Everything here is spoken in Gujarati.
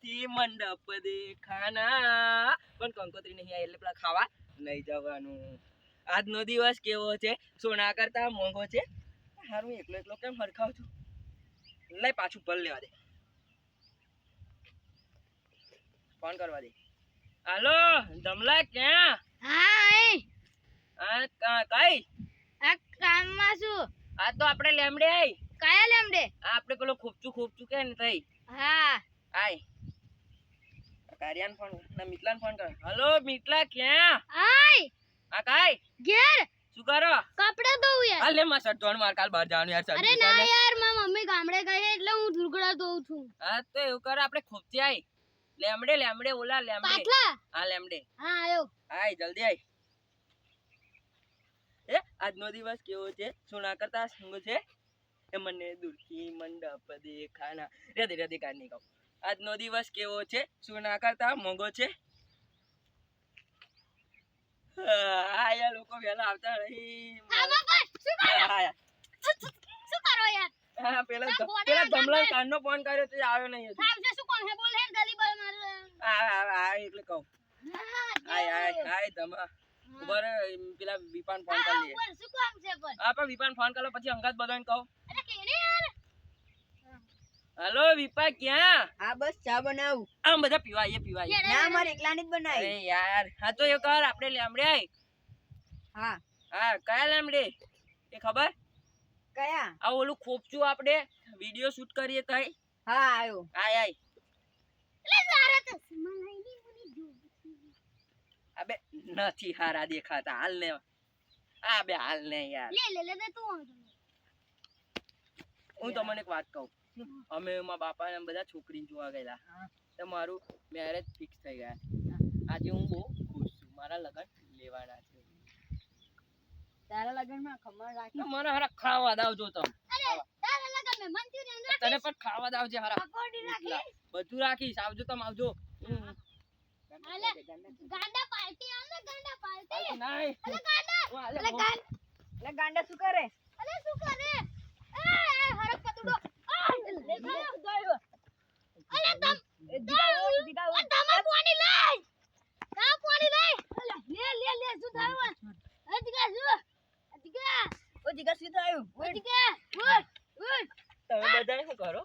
દુઃખી મંડપ દેખાના પણ કંકોત્રી નહીં આવી એટલે પેલા ખાવા નહીં જવાનું. આજનો દિવસ કેવો છે? સોના કરતા મોંઘો છે. હારું એકલો એકલો કેમ હરખાવ છું? લઈ પાછું ભલ લેવા દે, ફોન કરવા દે. હાલો ધમલા ક્યાં? હા કઈ આ કામમાં છું. આ તો આપણે લેમડે આઈ. કયા લેમડે? આપણે પેલો ખૂપચું કે ને તઈ. હા આય કારિયાન ફોન ના મિતલાન ફોન કર. હાલો મિતલા ક્યાં? આય આ કાઈ ઘેર શું કરો? કપડા ધોઉં યાર. હાલ લે માં શર્ટ ધોણ માર કાલ બહાર જવાનું યાર. અરે ના યાર મારી મમ્મી ગામડે ગઈ છે એટલે હું લુગડા ધોઉં છું. હા તો એવું કર, આપણે ખૂપચી આઈ. લેમડે ઓલા લેમડે. પાટલા? હા લેમડે. હા આયો. આય જલ્દી આય. એ આજનો દિવસ કેવો છે? સોના કરતા સંગો છે. એ મને દુઃખી મંડપ દેખાના. રેદી કાઢ નહીં કહું. આજનો દિવસ કેવો છે? સોના કરતા મોંઘો છે. આયા લોકો વેલા આવતા નહીં. શું કરો યાર? હા પેલા ધમલા કાનનો ફોન કર્યો તો આવ્યો નહીં હજુ. સાહેબ શું કોણ હે બોલ હે જલ્દી બોલ મારે. આ એટલે કહું. આય ધમા ઉપર પેલા વિપાન ફોન કરી લે. બોલ શું કામ છે બોલ. હા પણ વિપાન ફોન કરો પછી અંગાત બધાને કહો. અરે કેને યાર? હાલો વિપા ક્યાં? હા બસ ચા બનાવું. આમ બધા પીવાય. ના મારે એકલાની જ બનાવી. અરે યાર હા તો એ કર, આપણે લેમડે આય. હા કયા લેમડે એ ખબર? કયા? આ ઓલું ખોપચું આપણે વિડિયો શૂટ કરીએ તઈ. હા આયો. આય એટલે સારા તો મલાઈની મને જો. અબે નથી હારા દેખાતા. હાલ ને આ બે હાલ ને યાર. લે તું હું તમને એક વાત કહું. અમે મારા બાપા ને બધા છોકરી જોવા ગયેલા. તો મારું મેરેજ ફિક્સ થઈ ગયા. આજે હું બહુ ખુશ છું. મારા લગન લેવાના છે. તારા લગનમાં ખમણ રાખી. મને હારા ખાવા દાવજો તમે. અરે તારા લગન મે મંચુરિયન રાખી. તને પણ ખાવા દાવજે હારા. પકોડી રાખી. બધું રાખીશ. આવજો તમે આવજો. અલે ગાંડા પાર્ટી આલે ગાંડા પાર્ટી. નહીં અલે ગાંડા. એટલે ગાંડા શું કરે? અલે શું કરે? એ હરક પતુડો. લે ગયો. અલે તમ દીકા તમાર પાણી લઈ. તા પાણી લઈ. લે શું થયું? એ દીકા શું? દીકા ઓ દીકા શું થયું? દીકા ઉઠ. તમે બધા શું કરો?